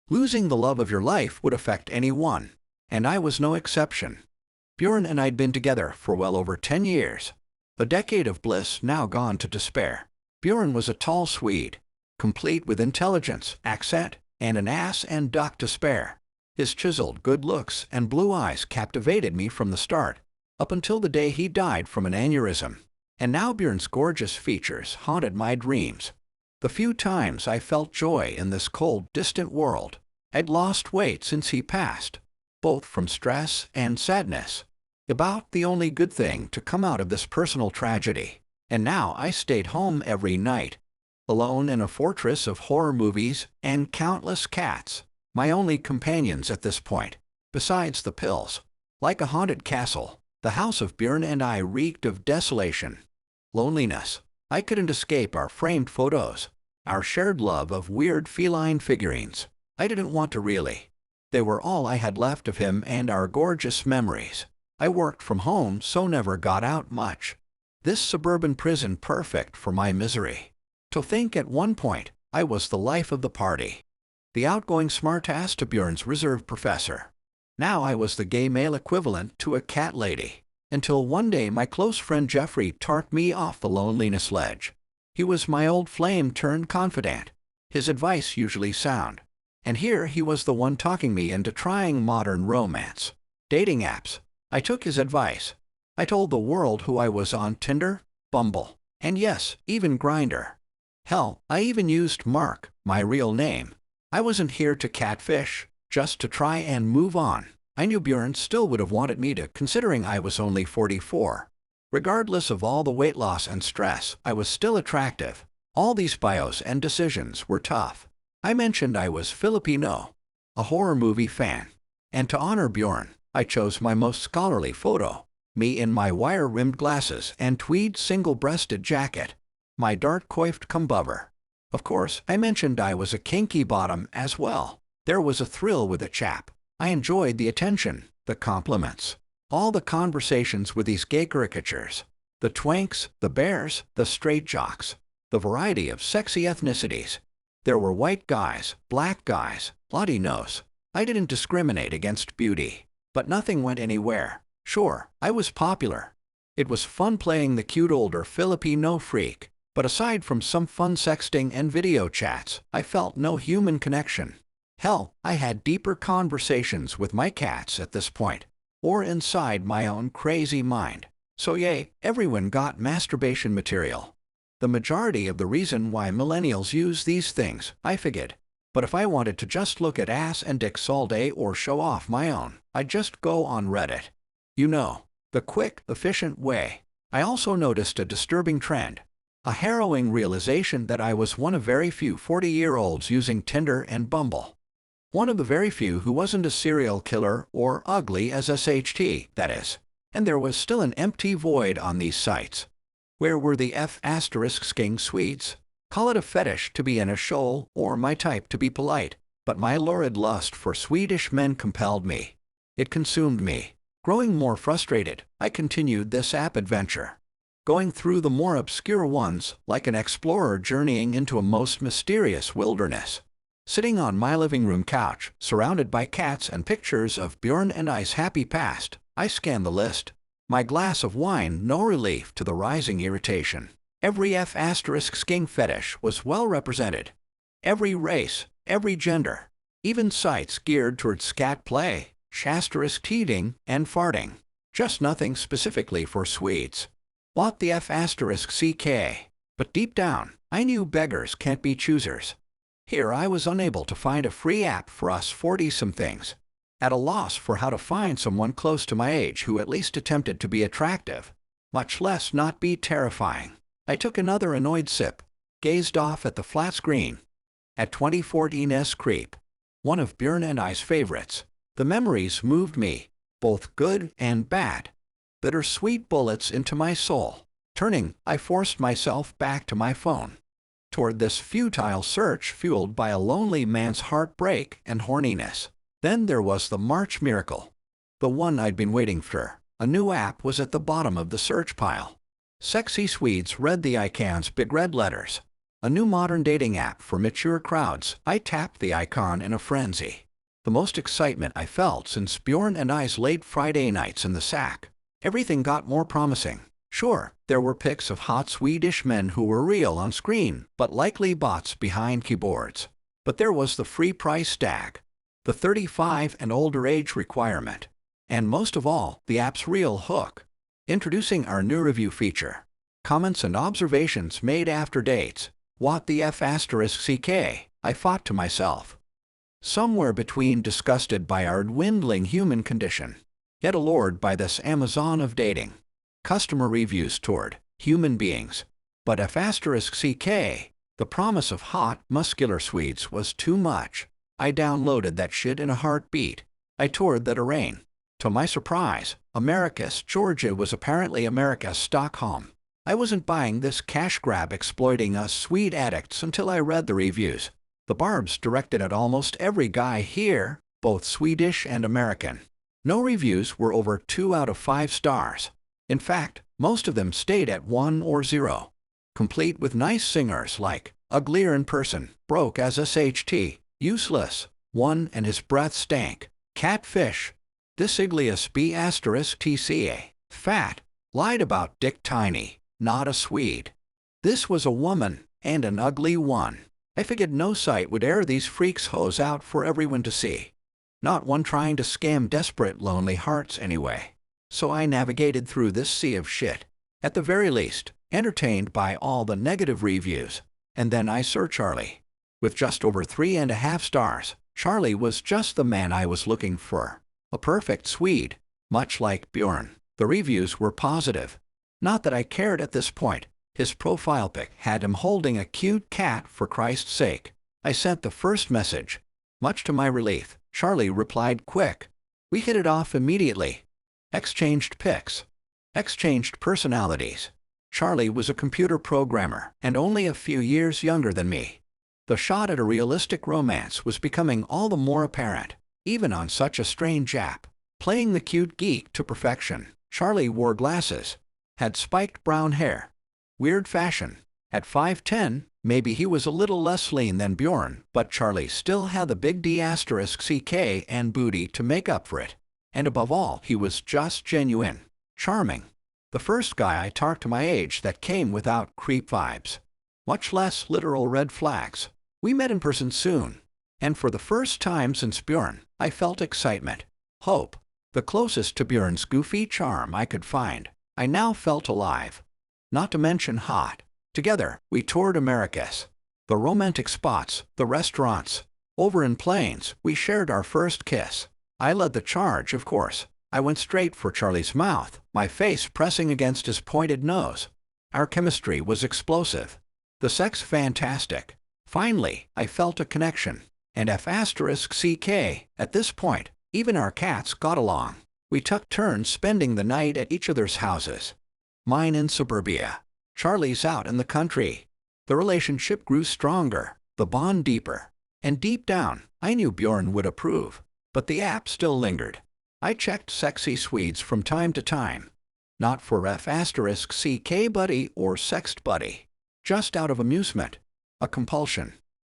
Losing the love of your life would affect anyone, and I was no exception. Bjorn and I'd been together for well over 10 years. A decade of bliss now gone to despair. Bjorn was a tall Swede, complete with intelligence, accent, and an ass and duck to spare. His chiseled good looks and blue eyes captivated me from the start, up until the day he died from an aneurysm. And now Bjorn's gorgeous features haunted my dreams. The few times I felt joy in this cold, distant world, I'd lost weight since he passed, both from stress and sadness. About the only good thing to come out of this personal tragedy. And now I stayed home every night, alone in a fortress of horror movies and countless cats, my only companions at this point, besides the pills. Like a haunted castle, the house of Bjorn and I reeked of desolation, loneliness. I couldn't escape our framed photos, our shared love of weird feline figurines. I didn't want to really. They were all I had left of him and our gorgeous memories. I worked from home, so never got out much. This suburban prison perfect for my misery. To think at one point, I was the life of the party. The outgoing smartass to Bjorn's reserved professor. Now I was the gay male equivalent to a cat lady. Until one day my close friend Jeffrey talked me off the loneliness ledge. He was my old flame turned confidant. His advice usually sound. And here he was the one talking me into trying modern romance. Dating apps. I took his advice. I told the world who I was on Tinder, Bumble, and yes, even Grindr. Hell, I even used Mark, my real name. I wasn't here to catfish, just to try and move on. I knew Bjorn still would have wanted me to, considering I was only 44. Regardless of all the weight loss and stress, I was still attractive. All these bios and decisions were tough. I mentioned I was Filipino, a horror movie fan. And to honor Bjorn, I chose my most scholarly photo, me in my wire-rimmed glasses and tweed single-breasted jacket, my dark-coiffed cumbover. Of course, I mentioned I was a kinky bottom as well. There was a thrill with a chap. I enjoyed the attention, the compliments, all the conversations with these gay caricatures, the twanks, the bears, the straight jocks, the variety of sexy ethnicities. There were white guys, black guys, Latinos. I didn't discriminate against beauty. But nothing went anywhere. Sure, I was popular. It was fun playing the cute older Filipino freak, but aside from some fun sexting and video chats, I felt no human connection. Hell, I had deeper conversations with my cats at this point, or inside my own crazy mind. So yay, everyone got masturbation material. The majority of the reason why millennials use these things, I figured. But if I wanted to just look at ass and dicks all day or show off my own, I'd just go on Reddit. You know, the quick, efficient way. I also noticed a disturbing trend. A harrowing realization that I was one of very few 40-year-olds using Tinder and Bumble. One of the very few who wasn't a serial killer or ugly as SHT, that is. And there was still an empty void on these sites. Where were the F***ing Swedes? Call it a fetish to be in a shoal or my type to be polite, but my lurid lust for Swedish men compelled me. It consumed me. Growing more frustrated, I continued this app adventure. Going through the more obscure ones, like an explorer journeying into a most mysterious wilderness. Sitting on my living room couch, surrounded by cats and pictures of Bjorn and I's happy past, I scanned the list. My glass of wine no relief to the rising irritation. Every F***ing fetish was well represented. Every race, every gender. Even sites geared towards scat play, **teating, and farting. Just nothing specifically for Swedes. What the F***ck? But deep down, I knew beggars can't be choosers. Here I was unable to find a free app for us 40-somethings. At a loss for how to find someone close to my age who at least attempted to be attractive, much less not be terrifying. I took another annoyed sip, gazed off at the flat screen. At 2014's Creep, one of Bjorn and I's favorites, the memories moved me, both good and bad. Bittersweet bullets into my soul. Turning, I forced myself back to my phone. Toward this futile search fueled by a lonely man's heartbreak and horniness. Then there was the March miracle. The one I'd been waiting for. A new app was at the bottom of the search pile. Sexy Swedes read the icon's big red letters. A new modern dating app for mature crowds. I tapped the icon in a frenzy. The most excitement I felt since Bjorn and I's late Friday nights in the sack. Everything got more promising. Sure, there were pics of hot Swedish men who were real on screen, but likely bots behind keyboards. But there was the free price tag, the 35 and older age requirement, and most of all, the app's real hook. Introducing our new review feature. Comments and observations made after dates. What the F***ck? I thought to myself. Somewhere between disgusted by our dwindling human condition, yet allured by this Amazon of dating. Customer reviews toward human beings. But F***ck, the promise of hot, muscular Swedes was too much. I downloaded that shit in a heartbeat. I toured the terrain. To my surprise, Americus, Georgia was apparently America's Stockholm. I wasn't buying this cash grab exploiting us Swede addicts until I read the reviews. The barbs directed at almost every guy here, both Swedish and American. No reviews were over 2 out of 5 stars. In fact, most of them stayed at 1 or 0. Complete with nice singers like, uglier in person, broke as SHT, useless, one and his breath stank, catfish, disiglius B***TCA, fat, lied about dick tiny, not a Swede. This was a woman, and an ugly one. I figured no site would air these freaks hoes out for everyone to see. Not one trying to scam desperate lonely hearts anyway. So I navigated through this sea of shit. At the very least, entertained by all the negative reviews. And then I saw Charlie. With just over 3.5 stars, Charlie was just the man I was looking for. A perfect Swede, much like Bjorn. The reviews were positive. Not that I cared at this point. His profile pic had him holding a cute cat for Christ's sake. I sent the first message. Much to my relief, Charlie replied quick. We hit it off immediately. Exchanged pics. Exchanged personalities. Charlie was a computer programmer and only a few years younger than me. The shot at a realistic romance was becoming all the more apparent, even on such a strange app. Playing the cute geek to perfection, Charlie wore glasses, had spiked brown hair. Weird fashion. At 5'10", maybe he was a little less lean than Bjorn, but Charlie still had the big D***ck and booty to make up for it. And above all, he was just genuine. Charming. The first guy I talked to my age that came without creep vibes. Much less literal red flags. We met in person soon. And for the first time since Bjorn, I felt excitement. Hope. The closest to Bjorn's goofy charm I could find. I now felt alive. Not to mention hot. Together, we toured Americus. The romantic spots, the restaurants. Over in Plains, we shared our first kiss. I led the charge, of course. I went straight for Charlie's mouth, my face pressing against his pointed nose. Our chemistry was explosive. The sex fantastic. Finally, I felt a connection. And F***ck, at this point, even our cats got along. We took turns spending the night at each other's houses. Mine in suburbia. Charlie's out in the country. The relationship grew stronger, the bond deeper. And deep down, I knew Bjorn would approve. But the app still lingered. I checked sexy Swedes from time to time. Not for F***ck buddy or sext buddy. Just out of amusement. A compulsion.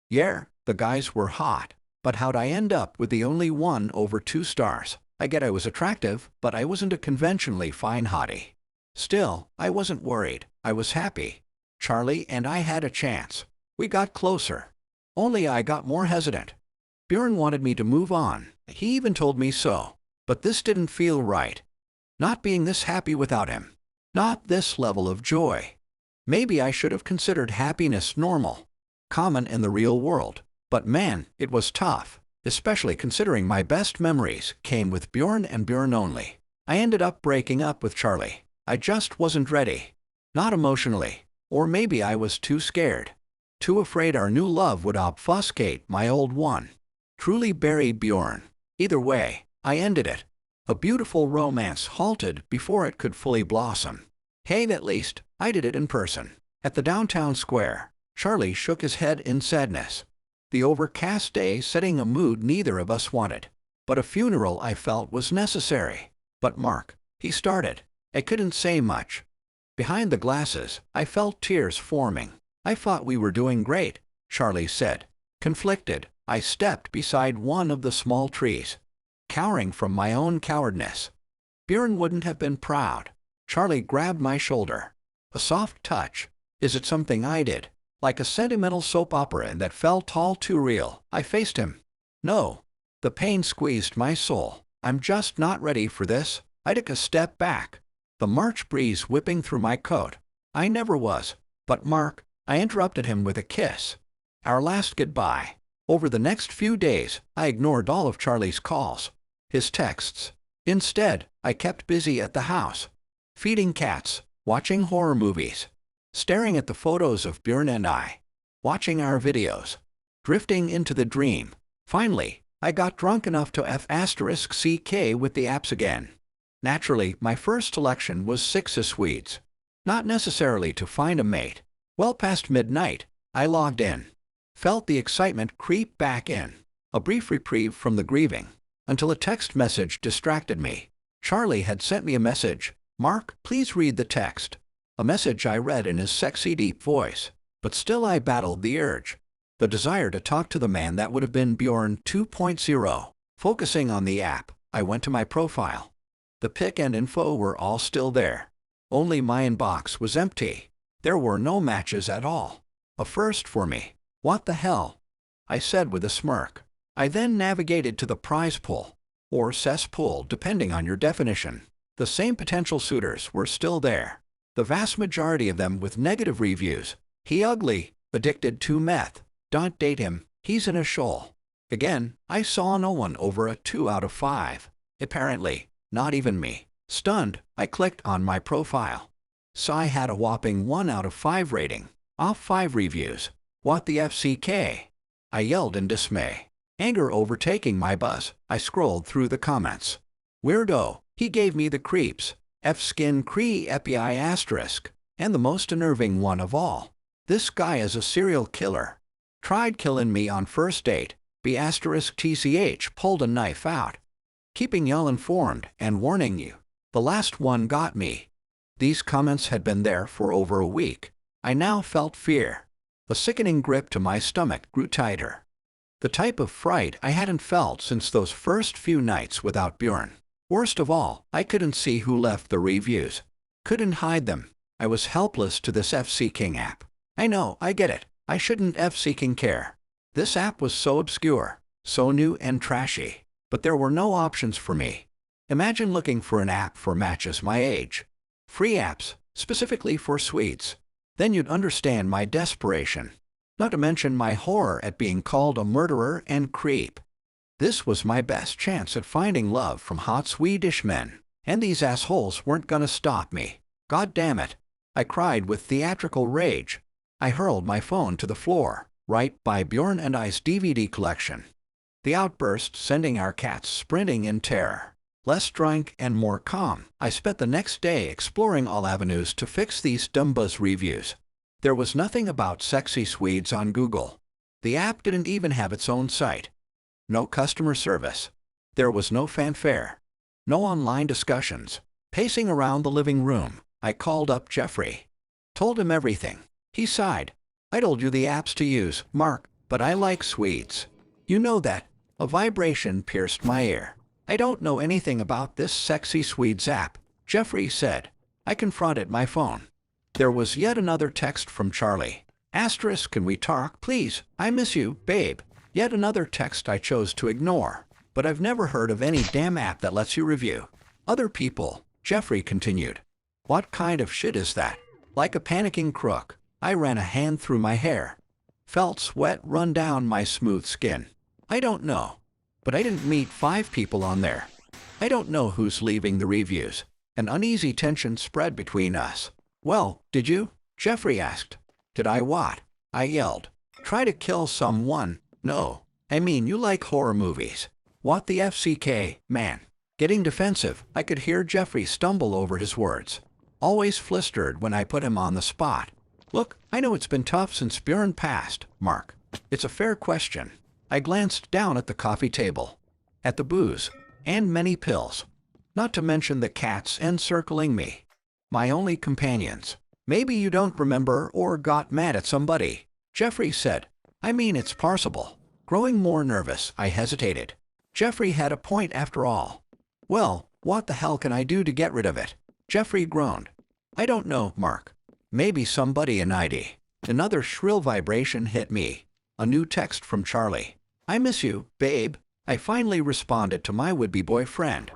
Yeah, the guys were hot. But how'd I end up with the only one over 2 stars? I get I was attractive, but I wasn't a conventionally fine hottie. Still, I wasn't worried. I was happy. Charlie and I had a chance. We got closer. Only I got more hesitant. Bjorn wanted me to move on. He even told me so. But this didn't feel right. Not being this happy without him. Not this level of joy. Maybe I should have considered happiness normal. Common in the real world. But man, it was tough. Especially considering my best memories came with Bjorn and Bjorn only. I ended up breaking up with Charlie. I just wasn't ready. Not emotionally. Or maybe I was too scared. Too afraid our new love would obfuscate my old one. Truly bury Bjorn. Either way, I ended it. A beautiful romance halted before it could fully blossom. Hey, at least, I did it in person. At the downtown square, Charlie shook his head in sadness. The overcast day setting a mood neither of us wanted. But a funeral I felt was necessary. But Mark, he started. I couldn't say much. Behind the glasses, I felt tears forming. I thought we were doing great, Charlie said. Conflicted, I stepped beside one of the small trees, cowering from my own cowardness. Bjorn wouldn't have been proud. Charlie grabbed my shoulder. A soft touch. Is it something I did? Like a sentimental soap opera that felt all too real. I faced him. No. The pain squeezed my soul. I'm just not ready for this. I took a step back, the March breeze whipping through my coat. I never was. But Mark, I interrupted him with a kiss. Our last goodbye. Over the next few days, I ignored all of Charlie's calls, his texts. Instead, I kept busy at the house, feeding cats, watching horror movies, staring at the photos of Bjorn and I, watching our videos, drifting into the dream. Finally, I got drunk enough to f***ck with the apps again. Naturally, my first selection was Swedes. Not necessarily to find a mate. Well past midnight, I logged in. Felt the excitement creep back in. A brief reprieve from the grieving, until a text message distracted me. Charlie had sent me a message. Mark, please read the text. A message I read in his sexy deep voice. But still I battled the urge. The desire to talk to the man that would have been Bjorn 2.0. Focusing on the app, I went to my profile. The pic and info were all still there. Only my inbox was empty. There were no matches at all. A first for me. What the hell? I said with a smirk. I then navigated to the prize pool, or cesspool depending on your definition. The same potential suitors were still there. The vast majority of them with negative reviews. He ugly, addicted to meth. Don't date him, he's in a shoal. Again, I saw no one over a 2 out of 5. Apparently, not even me. Stunned, I clicked on my profile. Saw I had a whopping 1 out of 5 rating, off 5 reviews. What the FCK? I yelled in dismay. Anger overtaking my buzz, I scrolled through the comments. Weirdo, he gave me the creeps. F-skin cree epi asterisk. And the most unnerving one of all. This guy is a serial killer. Tried killing me on first date. B asterisk TCH pulled a knife out. Keeping y'all informed and warning you. The last one got me. These comments had been there for over a week. I now felt fear. The sickening grip to my stomach grew tighter. The type of fright I hadn't felt since those first few nights without Bjorn. Worst of all, I couldn't see who left the reviews. Couldn't hide them. I was helpless to this FC King app. I know, I get it. I shouldn't FC King care. This app was so obscure, so new and trashy. But there were no options for me. Imagine looking for an app for matches my age. Free apps, specifically for Swedes. Then you'd understand my desperation. Not to mention my horror at being called a murderer and creep. This was my best chance at finding love from hot Swedish men. And these assholes weren't gonna stop me. God damn it. I cried with theatrical rage. I hurled my phone to the floor, right by Bjorn and I's DVD collection. The outburst sending our cats sprinting in terror. Less drunk and more calm, I spent the next day exploring all avenues to fix these dumbbuzz reviews. There was nothing about sexy Swedes on Google. The app didn't even have its own site. No customer service. There was no fanfare. No online discussions. Pacing around the living room, I called up Jeffrey. Told him everything. He sighed. I told you the apps to use, Mark, but I like Swedes. You know that. A vibration pierced my ear. I don't know anything about this sexy Swedes app, Jeffrey said. I confronted my phone. There was yet another text from Charlie. Asterisk, can we talk, please? I miss you, babe. Yet another text I chose to ignore. But I've never heard of any damn app that lets you review other people, Jeffrey continued. What kind of shit is that? Like a panicking crook, I ran a hand through my hair. Felt sweat run down my smooth skin. I don't know. But I didn't meet 5 people on there. I don't know who's leaving the reviews. An uneasy tension spread between us. Well, did you? Jeffrey asked. Did I what? I yelled. Try to kill someone? No. I mean, you like horror movies. What the FCK, man? Getting defensive, I could hear Jeffrey stumble over his words. Always flustered when I put him on the spot. Look, I know it's been tough since Bjorn passed, Mark. It's a fair question. I glanced down at the coffee table, at the booze, and many pills. Not to mention the cats encircling me. My only companions. Maybe you don't remember or got mad at somebody, Jeffrey said. I mean, it's possible. Growing more nervous, I hesitated. Jeffrey had a point after all. Well, what the hell can I do to get rid of it? Jeffrey groaned. I don't know, Mark. Maybe somebody in ID. Another shrill vibration hit me. A new text from Charlie. I miss you, babe. I finally responded to my would-be boyfriend.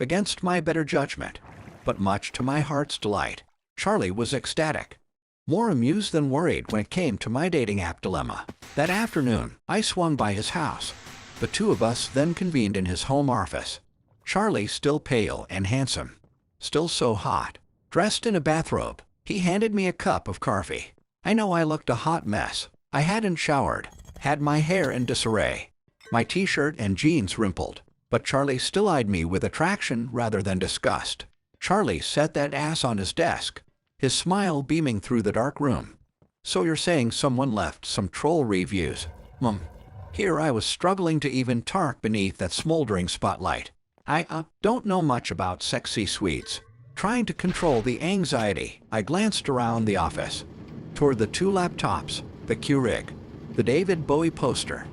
Against my better judgment. But much to my heart's delight, Charlie was ecstatic. More amused than worried when it came to my dating app dilemma. That afternoon, I swung by his house. The two of us then convened in his home office. Charlie, still pale and handsome, still so hot, dressed in a bathrobe, he handed me a cup of coffee. I know I looked a hot mess. I hadn't showered, had my hair in disarray, my t-shirt and jeans wrinkled, but Charlie still eyed me with attraction rather than disgust. Charlie set that ass on his desk, his smile beaming through the dark room. So you're saying someone left some troll reviews? Here I was struggling to even talk beneath that smoldering spotlight. I don't know much about sexy sweets. Trying to control the anxiety, I glanced around the office. Toward the two laptops, the Keurig, the David Bowie poster,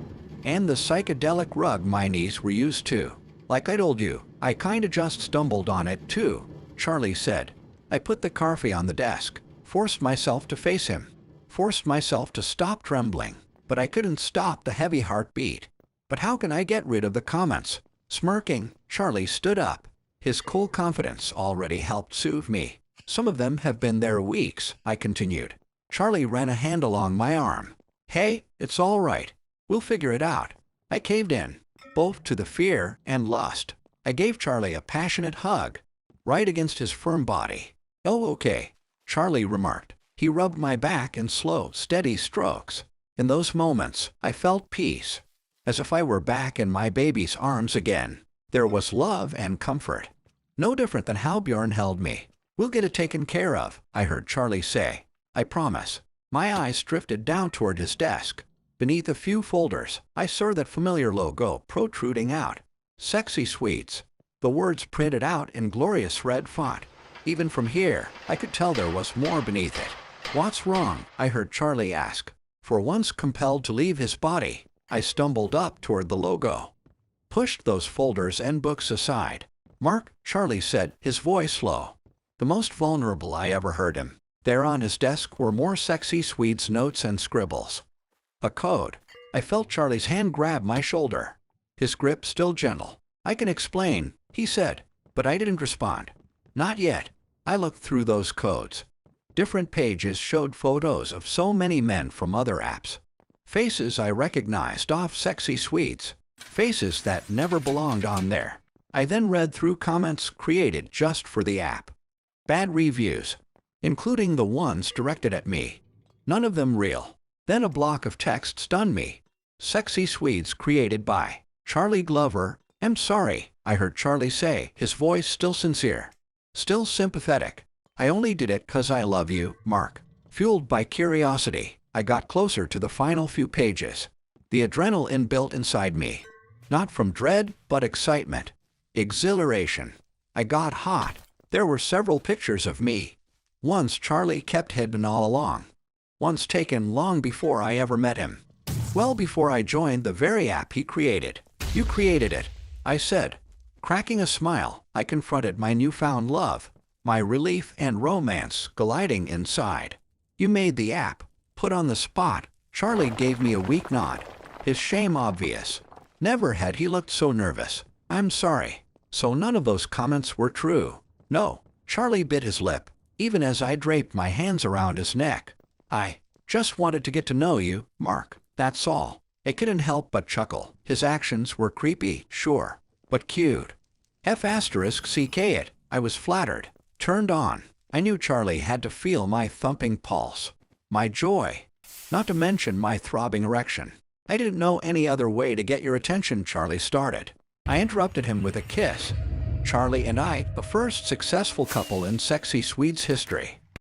and the psychedelic rug my knees were used to. Like I told you, I kinda just stumbled on it too, Charlie said. I put the coffee on the desk, forced myself to face him, forced myself to stop trembling, but I couldn't stop the heavy heartbeat. But how can I get rid of the comments? Smirking, Charlie stood up. His cool confidence already helped soothe me. Some of them have been there weeks, I continued. Charlie ran a hand along my arm. Hey, it's all right. We'll figure it out. I caved in, both to the fear and lust. I gave Charlie a passionate hug, right against his firm body. Oh, okay, Charlie remarked. He rubbed my back in slow, steady strokes. In those moments, I felt peace, as if I were back in my baby's arms again. There was love and comfort. No different than how Bjorn held me. We'll get it taken care of, I heard Charlie say. I promise. My eyes drifted down toward his desk. Beneath a few folders, I saw that familiar logo protruding out. Sexy Sweets. The words printed out in glorious red font. Even from here, I could tell there was more beneath it. What's wrong? I heard Charlie ask. For once compelled to leave his body, I stumbled up toward the logo. Pushed those folders and books aside. Mark, Charlie said, his voice low. The most vulnerable I ever heard him. There on his desk were more Sexy Sweets notes and scribbles. A code. I felt Charlie's hand grab my shoulder. His grip still gentle. I can explain, he said, but I didn't respond. Not yet. I looked through those codes. Different pages showed photos of so many men from other apps. Faces I recognized off Sexy Sweets. Faces that never belonged on there. I then read through comments created just for the app. Bad reviews, including the ones directed at me. None of them real. Then a block of text stunned me. Sexy Sweets created by Charlie Glover. I'm sorry, I heard Charlie say, his voice still sincere, still sympathetic. I only did it 'cause I love you, Mark. Fueled by curiosity, I got closer to the final few pages. The adrenaline built inside me. Not from dread, but excitement. Exhilaration. I got hot. There were several pictures of me. Ones Charlie kept hidden all along. Ones taken long before I ever met him. Well before I joined the very app he created. You created it, I said. Cracking a smile, I confronted my newfound love, my relief and romance gliding inside. You made the app. Put on the spot. Charlie gave me a weak nod, his shame obvious. Never had he looked so nervous. I'm sorry. So none of those comments were true. No. Charlie bit his lip, even as I draped my hands around his neck. I just wanted to get to know you, Mark. That's all. I couldn't help but chuckle. His actions were creepy, sure, but cute. *CK it. I was flattered, turned on. I knew Charlie had to feel my thumping pulse, my joy, not to mention my throbbing erection. I didn't know any other way to get your attention, Charlie started. I interrupted him with a kiss. Charlie and I, the first successful couple in Sexy Sweets history.